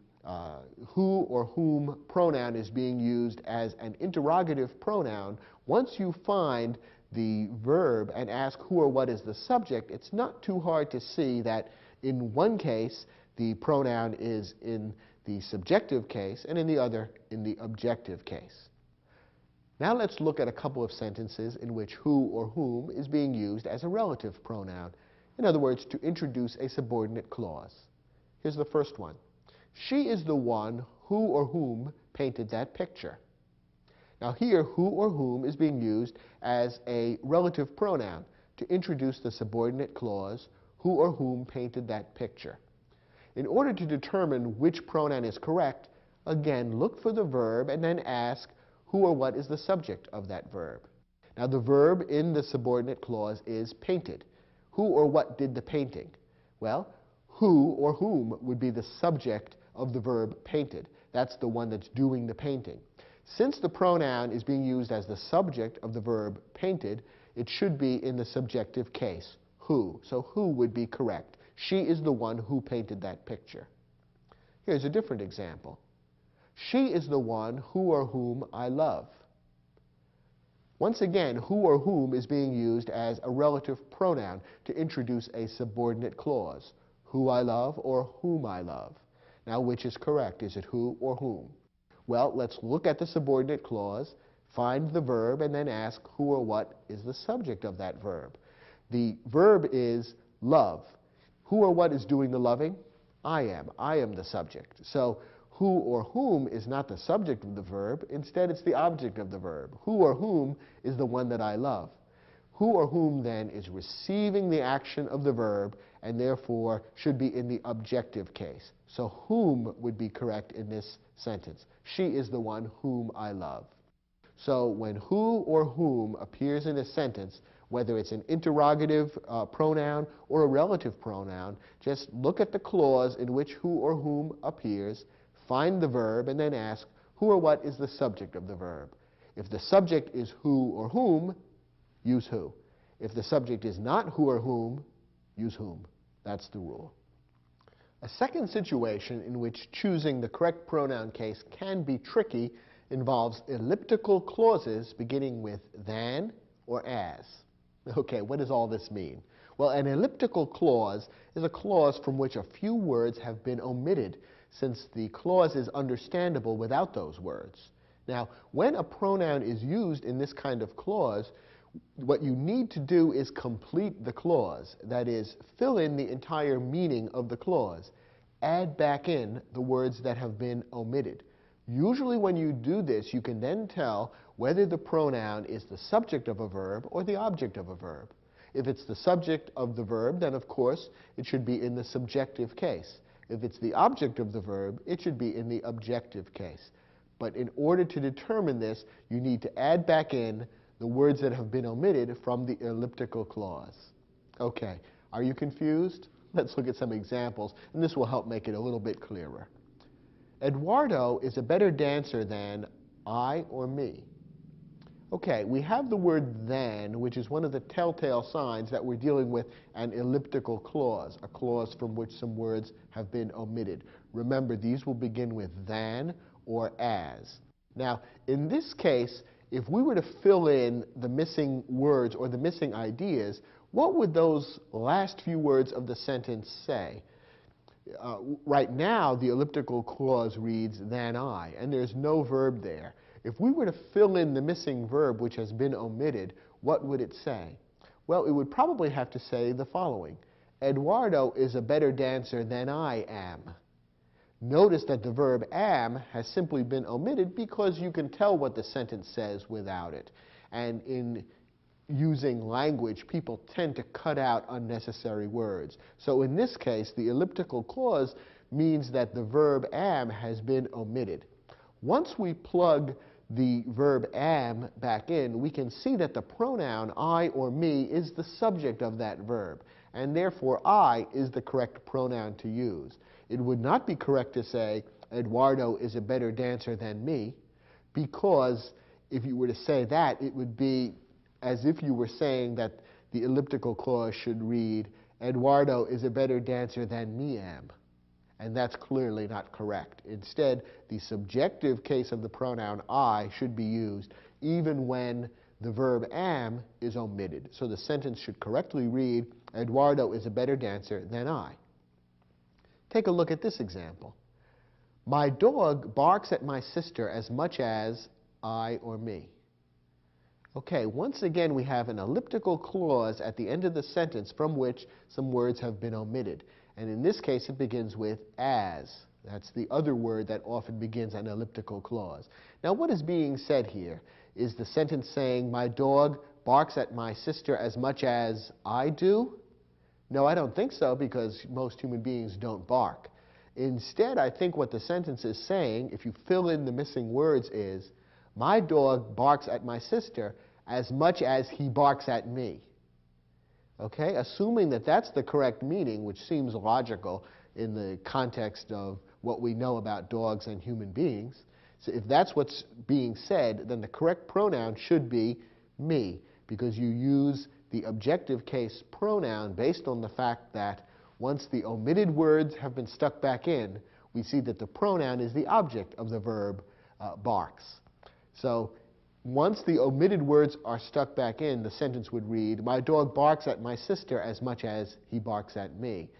[SPEAKER 1] who or whom pronoun is being used as an interrogative pronoun, once you find the verb and ask who or what is the subject, it's not too hard to see that in one case the pronoun is in the subjective case and in the other in the objective case. Now let's look at a couple of sentences in which who or whom is being used as a relative pronoun. In other words, to introduce a subordinate clause. Here's the first one. She is the one who or whom painted that picture. Now here, who or whom is being used as a relative pronoun to introduce the subordinate clause, who or whom painted that picture. In order to determine which pronoun is correct, again, look for the verb and then ask who or what is the subject of that verb. Now the verb in the subordinate clause is painted. Who or what did the painting? Well, who or whom would be the subject of the verb painted. That's the one that's doing the painting. Since the pronoun is being used as the subject of the verb painted, it should be in the subjective case, who. So who would be correct. She is the one who painted that picture. Here's a different example. She is the one who or whom I love. Once again, who or whom is being used as a relative pronoun to introduce a subordinate clause. Who I love or whom I love. Now, which is correct? Is it who or whom? Well, let's look at the subordinate clause, find the verb, and then ask who or what is the subject of that verb. The verb is love. Who or what is doing the loving? I am. I am the subject. So who or whom is not the subject of the verb. Instead, it's the object of the verb. Who or whom is the one that I love. Who or whom, then, is receiving the action of the verb and therefore should be in the objective case. So whom would be correct in this sentence. She is the one whom I love. So when who or whom appears in a sentence, whether it's an interrogative pronoun or a relative pronoun, just look at the clause in which who or whom appears, find the verb, and then ask who or what is the subject of the verb. If the subject is who or whom, use who. If the subject is not who or whom, use whom. That's the rule. A second situation in which choosing the correct pronoun case can be tricky involves elliptical clauses beginning with than or as. Okay, what does all this mean? Well, an elliptical clause is a clause from which a few words have been omitted, since the clause is understandable without those words. Now, when a pronoun is used in this kind of clause, what you need to do is complete the clause. That is, fill in the entire meaning of the clause. Add back in the words that have been omitted. Usually when you do this, you can then tell whether the pronoun is the subject of a verb or the object of a verb. If it's the subject of the verb, then of course it should be in the subjective case. If it's the object of the verb, it should be in the objective case. But in order to determine this, you need to add back in the words that have been omitted from the elliptical clause. Okay, are you confused? Let's look at some examples, and this will help make it a little bit clearer. Eduardo is a better dancer than I or me. Okay, we have the word than, which is one of the telltale signs that we're dealing with an elliptical clause, a clause from which some words have been omitted. Remember, these will begin with than or as. Now, in this case, if we were to fill in the missing words or the missing ideas, what would those last few words of the sentence say? Right now, the elliptical clause reads than I, and there's no verb there. If we were to fill in the missing verb which has been omitted, what would it say? Well, it would probably have to say the following: Eduardo is a better dancer than I am. Notice that the verb am has simply been omitted because you can tell what the sentence says without it. And in using language, people tend to cut out unnecessary words. So in this case, the elliptical clause means that the verb am has been omitted. Once we plug the verb am back in, we can see that the pronoun I or me is the subject of that verb, and therefore I is the correct pronoun to use. It would not be correct to say Eduardo is a better dancer than me, because if you were to say that, it would be as if you were saying that the elliptical clause should read Eduardo is a better dancer than me am. And that's clearly not correct. Instead, the subjective case of the pronoun I should be used even when the verb am is omitted. So the sentence should correctly read, Eduardo is a better dancer than I. Take a look at this example. My dog barks at my sister as much as I or me. Okay, once again we have an elliptical clause at the end of the sentence from which some words have been omitted. And in this case, it begins with as. That's the other word that often begins an elliptical clause. Now, what is being said here? Is the sentence saying, my dog barks at my sister as much as I do? No, I don't think so, because most human beings don't bark. Instead, I think what the sentence is saying, if you fill in the missing words, is, my dog barks at my sister as much as he barks at me. Okay, assuming that that's the correct meaning, which seems logical in the context of what we know about dogs and human beings. So if that's what's being said, then the correct pronoun should be me, because you use the objective case pronoun based on the fact that once the omitted words have been stuck back in, we see that the pronoun is the object of the verb barks. So once the omitted words are stuck back in, the sentence would read, my dog barks at my sister as much as he barks at me.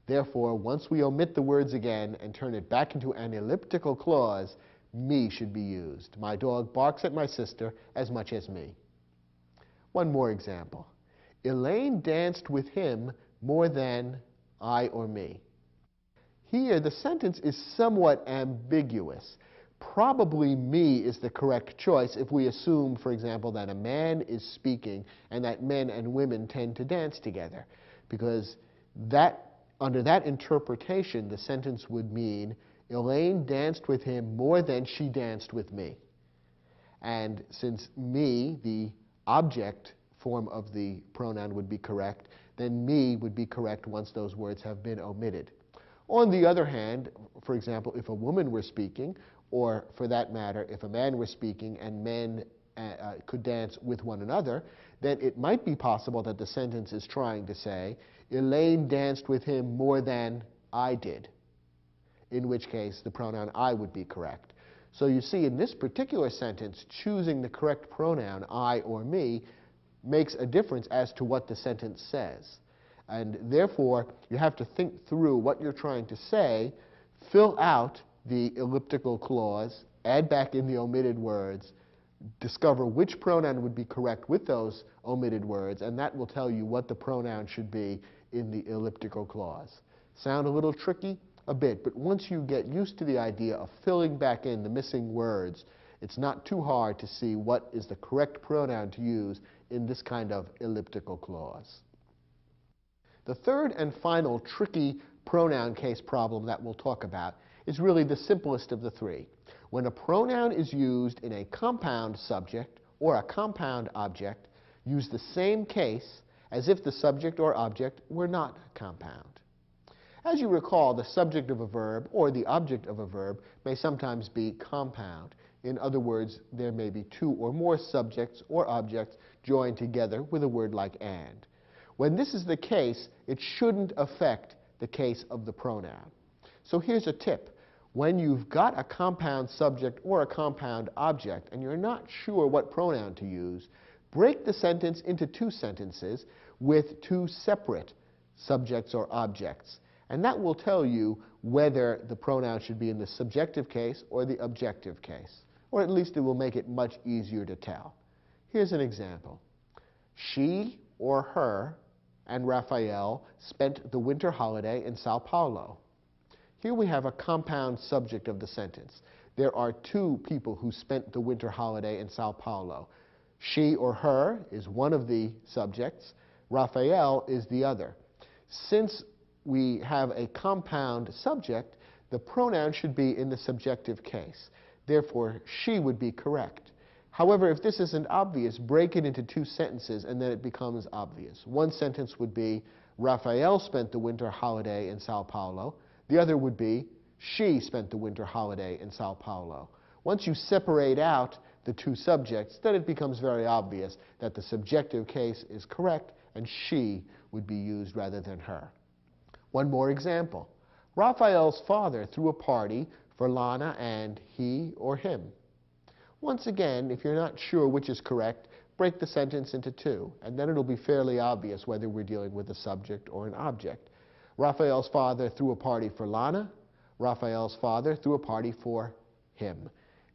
[SPEAKER 1] Therefore, once we omit the words again and turn it back into an elliptical clause, me should be used. My dog barks at my sister as much as me. One more example. Elaine danced with him more than I or me. Here, the sentence is somewhat ambiguous. Probably me is the correct choice if we assume, for example, that a man is speaking and that men and women tend to dance together. Because under that interpretation, the sentence would mean, Elaine danced with him more than she danced with me. And since me, the object form of the pronoun, would be correct, then me would be correct once those words have been omitted. On the other hand, for example, if a woman were speaking, or for that matter, if a man were speaking and men could dance with one another, then it might be possible that the sentence is trying to say, Elaine danced with him more than I did, in which case the pronoun I would be correct. So you see, in this particular sentence, choosing the correct pronoun, I or me, makes a difference as to what the sentence says. And therefore, you have to think through what you're trying to say, fill out the elliptical clause, add back in the omitted words, discover which pronoun would be correct with those omitted words, and that will tell you what the pronoun should be in the elliptical clause. Sound a little tricky? A bit, but once you get used to the idea of filling back in the missing words, it's not too hard to see what is the correct pronoun to use in this kind of elliptical clause. The third and final tricky pronoun case problem that we'll talk about is really the simplest of the three. When a pronoun is used in a compound subject or a compound object, use the same case as if the subject or object were not compound. As you recall, the subject of a verb or the object of a verb may sometimes be compound. In other words, there may be two or more subjects or objects joined together with a word like and. When this is the case, it shouldn't affect the case of the pronoun. So here's a tip. When you've got a compound subject or a compound object and you're not sure what pronoun to use, break the sentence into two sentences with two separate subjects or objects. And that will tell you whether the pronoun should be in the subjective case or the objective case. Or at least it will make it much easier to tell. Here's an example. She or her and Raphael spent the winter holiday in Sao Paulo. Here we have a compound subject of the sentence. There are two people who spent the winter holiday in Sao Paulo. She or her is one of the subjects. Raphael is the other. Since we have a compound subject, the pronoun should be in the subjective case. Therefore, she would be correct. However, if this isn't obvious, break it into two sentences and then it becomes obvious. One sentence would be, Raphael spent the winter holiday in Sao Paulo. The other would be, she spent the winter holiday in Sao Paulo. Once you separate out the two subjects, then it becomes very obvious that the subjective case is correct and she would be used rather than her. One more example. Raphael's father threw a party for Lana and he or him. Once again, if you're not sure which is correct, break the sentence into two, and then it'll be fairly obvious whether we're dealing with a subject or an object. Raphael's father threw a party for Lana. Raphael's father threw a party for him.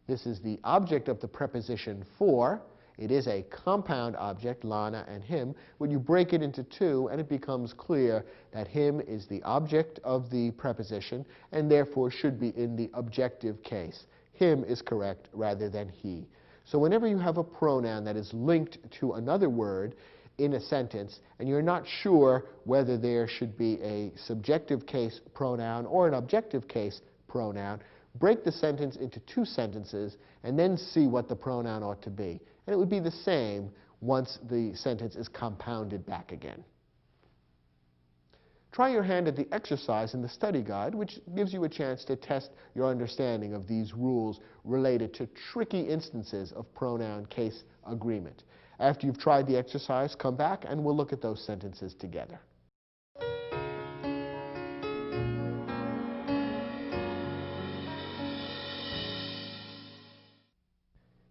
[SPEAKER 1] This is the object of the preposition for. It is a compound object, Lana and him. When you break it into two, and it becomes clear that him is the object of the preposition and therefore should be in the objective case. Him is correct rather than he. So whenever you have a pronoun that is linked to another word in a sentence and you're not sure whether there should be a subjective case pronoun or an objective case pronoun, break the sentence into two sentences and then see what the pronoun ought to be. And it would be the same once the sentence is compounded back again. Try your hand at the exercise in the study guide, which gives you a chance to test your understanding of these rules related to tricky instances of pronoun case agreement. After you've tried the exercise, come back and we'll look at those sentences together.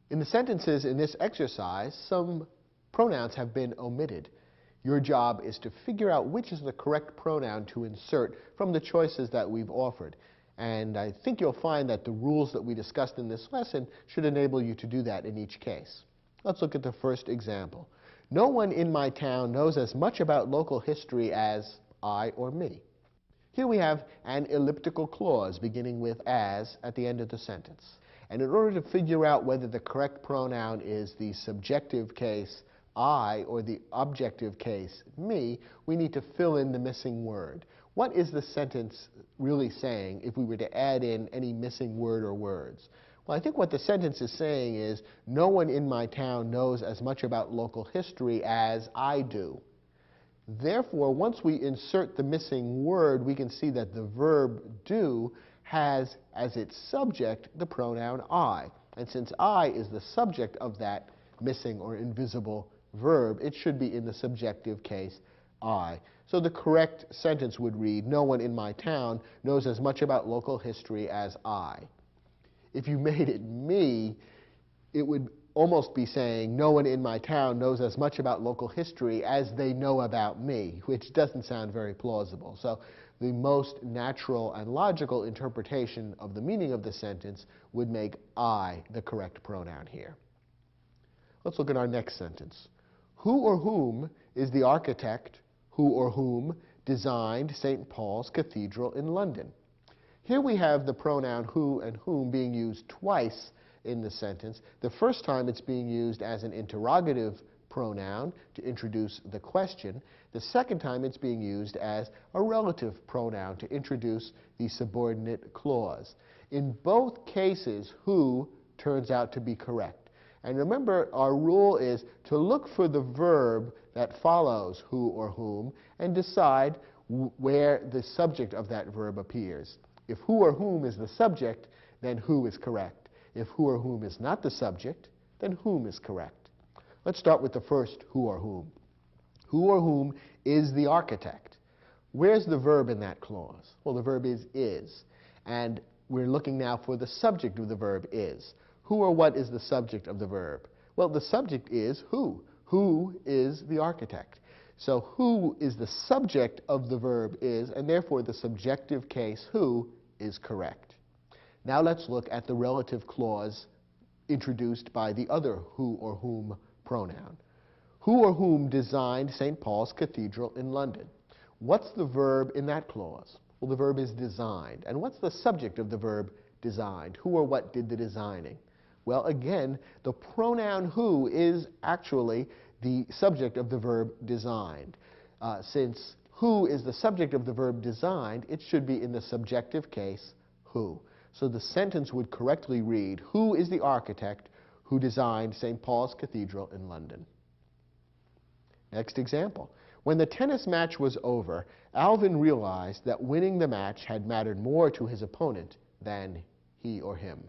[SPEAKER 1] In the sentences in this exercise, some pronouns have been omitted. Your job is to figure out which is the correct pronoun to insert from the choices that we've offered. And I think you'll find that the rules that we discussed in this lesson should enable you to do that in each case. Let's look at the first example. No one in my town knows as much about local history as I or me. Here we have an elliptical clause beginning with as at the end of the sentence. And in order to figure out whether the correct pronoun is the subjective case I or the objective case me, we need to fill in the missing word. What is the sentence really saying if we were to add in any missing word or words? Well, I think what the sentence is saying is, no one in my town knows as much about local history as I do. Therefore, once we insert the missing word, we can see that the verb do has as its subject the pronoun I. And since I is the subject of that missing or invisible verb, it should be in the subjective case, I. So the correct sentence would read, no one in my town knows as much about local history as I. If you made it me, it would almost be saying, no one in my town knows as much about local history as they know about me, which doesn't sound very plausible. So the most natural and logical interpretation of the meaning of the sentence would make I the correct pronoun here. Let's look at our next sentence. Who or whom is the architect who or whom designed St. Paul's Cathedral in London? Here we have the pronoun who and whom being used twice in the sentence. The first time it's being used as an interrogative pronoun to introduce the question. The second time it's being used as a relative pronoun to introduce the subordinate clause. In both cases, who turns out to be correct. And remember, our rule is to look for the verb that follows who or whom and decide where the subject of that verb appears. If who or whom is the subject, then who is correct. If who or whom is not the subject, then whom is correct. Let's start with the first who or whom. Who or whom is the architect? Where's the verb in that clause? Well, the verb is. And we're looking now for the subject of the verb is. Who or what is the subject of the verb? Well, the subject is who. Who is the architect? So who is the subject of the verb is, and therefore the subjective case who is correct. Now let's look at the relative clause introduced by the other who or whom pronoun. Who or whom designed St. Paul's Cathedral in London? What's the verb in that clause? Well, the verb is designed. And what's the subject of the verb designed? Who or what did the designing? Well, again, the pronoun who is actually the subject of the verb designed. Since who is the subject of the verb designed, it should be in the subjective case, who. So the sentence would correctly read, who is the architect who designed St. Paul's Cathedral in London? Next example. When the tennis match was over, Alvin realized that winning the match had mattered more to his opponent than he or him.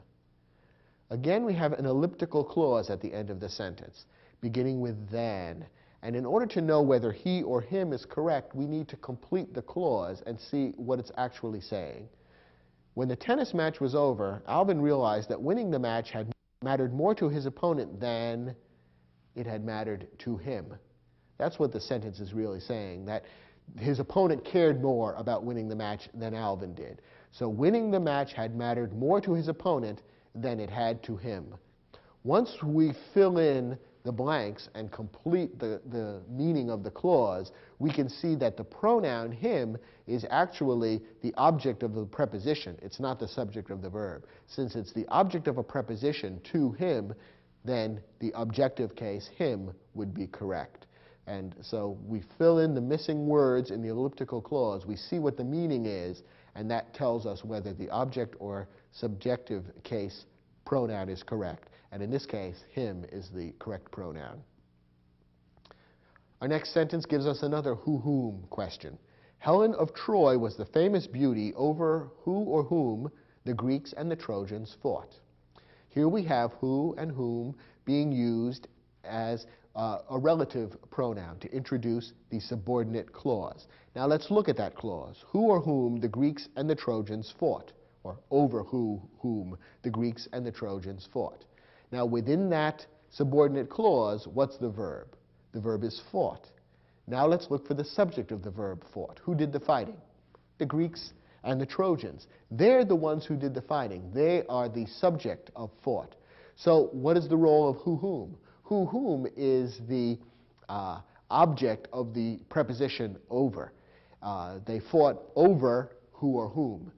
[SPEAKER 1] Again, we have an elliptical clause at the end of the sentence, beginning with then. And in order to know whether he or him is correct, we need to complete the clause and see what it's actually saying. When the tennis match was over, Alvin realized that winning the match had mattered more to his opponent than it had mattered to him. That's what the sentence is really saying, that his opponent cared more about winning the match than Alvin did. So winning the match had mattered more to his opponent than it had to him. Once we fill in the blanks and complete the meaning of the clause, we can see that the pronoun him is actually the object of the preposition. It's not the subject of the verb. Since it's the object of a preposition to him, then the objective case him would be correct. And so we fill in the missing words in the elliptical clause, we see what the meaning is, and that tells us whether the object or subjective case pronoun is correct. And in this case, him is the correct pronoun. Our next sentence gives us another who-whom question. Helen of Troy was the famous beauty over who or whom the Greeks and the Trojans fought. Here we have who and whom being used as a relative pronoun to introduce the subordinate clause. Now let's look at that clause. Who or whom the Greeks and the Trojans fought, or over whom the Greeks and the Trojans fought. Now within that subordinate clause, what's the verb? The verb is fought. Now let's look for the subject of the verb fought. Who did the fighting? The Greeks and the Trojans. They're the ones who did the fighting. They are the subject of fought. So what is the role of who-whom? Who-whom is the object of the preposition over. They fought over who or whom.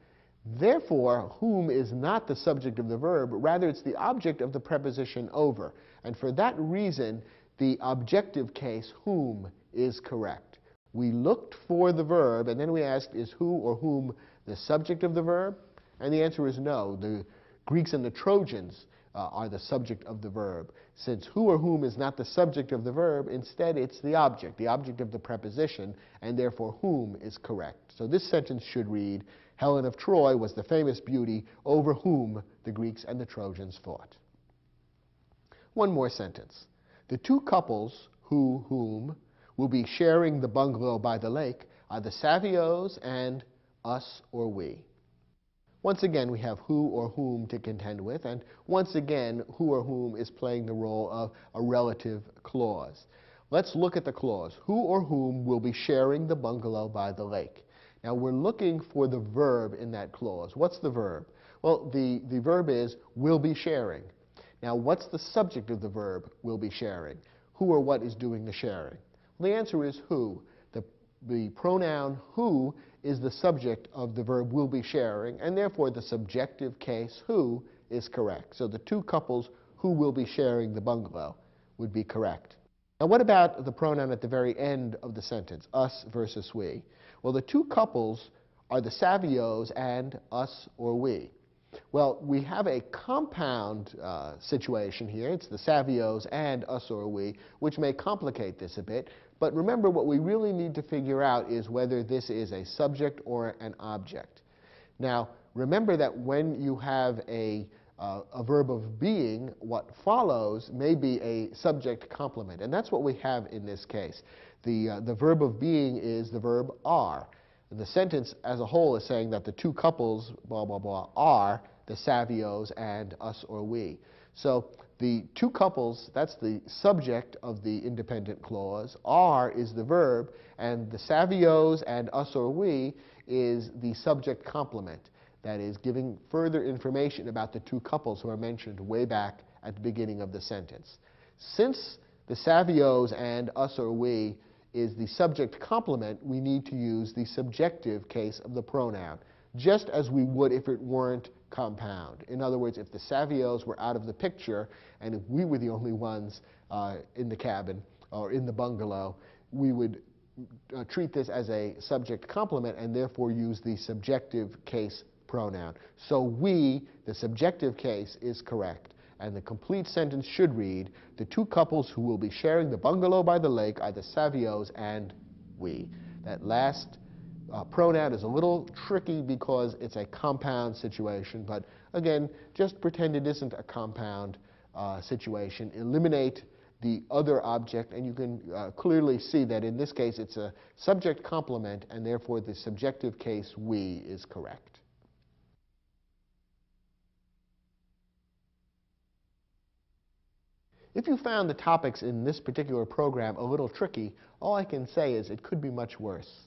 [SPEAKER 1] Therefore, whom is not the subject of the verb, rather it's the object of the preposition over. And for that reason, the objective case, whom, is correct. We looked for the verb, and then we asked, is who or whom the subject of the verb? And the answer is no. The Greeks and the Trojans are the subject of the verb. Since who or whom is not the subject of the verb, instead it's the object of the preposition, and therefore whom is correct. So this sentence should read, Helen of Troy was the famous beauty over whom the Greeks and the Trojans fought. One more sentence. The two couples, whom, will be sharing the bungalow by the lake are the Savios and us or we. Once again, we have who or whom to contend with, and once again, who or whom is playing the role of a relative clause. Let's look at the clause. Who or whom will be sharing the bungalow by the lake? Now, we're looking for the verb in that clause. What's the verb? Well, the verb is will be sharing. Now, what's the subject of the verb will be sharing? Who or what is doing the sharing? Well, the answer is who. The pronoun who is the subject of the verb will be sharing, and therefore the subjective case who is correct. So the two couples who will be sharing the bungalow would be correct. Now, what about the pronoun at the very end of the sentence, us versus we? Well, the two couples are the Savios and us or we. Well, we have a compound situation here. It's the Savios and us or we, which may complicate this a bit. But remember, what we really need to figure out is whether this is a subject or an object. Now, remember that when you have a verb of being, what follows may be a subject complement. And that's what we have in this case. The verb of being is the verb are. And the sentence as a whole is saying that the two couples, blah, blah, blah, are the Savios and us or we. So the two couples, that's the subject of the independent clause. Are is the verb, and the Savios and us or we is the subject complement. That is, giving further information about the two couples who are mentioned way back at the beginning of the sentence. Since the Savios and us or we is the subject complement, we need to use the subjective case of the pronoun, just as we would if it weren't compound. In other words, if the Savios were out of the picture and if we were the only ones in the cabin or in the bungalow, we would treat this as a subject complement and therefore use the subjective case pronoun. So we, the subjective case, is correct. And the complete sentence should read, the two couples who will be sharing the bungalow by the lake are the Savios and we. That last pronoun is a little tricky because it's a compound situation, but again, just pretend it isn't a compound situation. Eliminate the other object, and you can clearly see that in this case it's a subject complement, and therefore the subjective case we is correct. If you found the topics in this particular program a little tricky, all I can say is it could be much worse.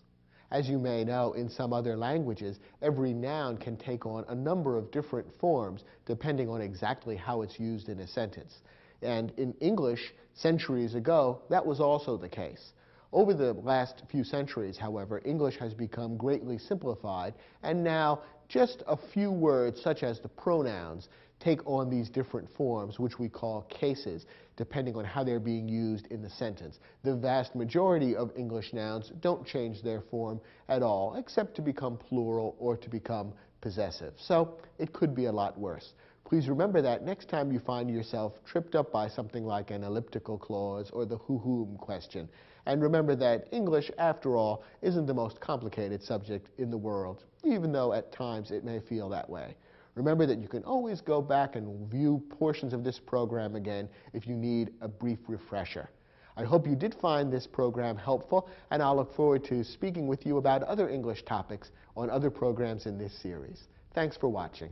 [SPEAKER 1] As you may know, in some other languages, every noun can take on a number of different forms depending on exactly how it's used in a sentence. And in English, centuries ago, that was also the case. Over the last few centuries, however, English has become greatly simplified, and now just a few words, such as the pronouns, take on these different forms, which we call cases, depending on how they're being used in the sentence. The vast majority of English nouns don't change their form at all, except to become plural or to become possessive. So it could be a lot worse. Please remember that next time you find yourself tripped up by something like an elliptical clause or the who-whom question. And remember that English, after all, isn't the most complicated subject in the world, even though at times it may feel that way. Remember that you can always go back and view portions of this program again if you need a brief refresher. I hope you did find this program helpful, and I'll look forward to speaking with you about other English topics on other programs in this series. Thanks for watching.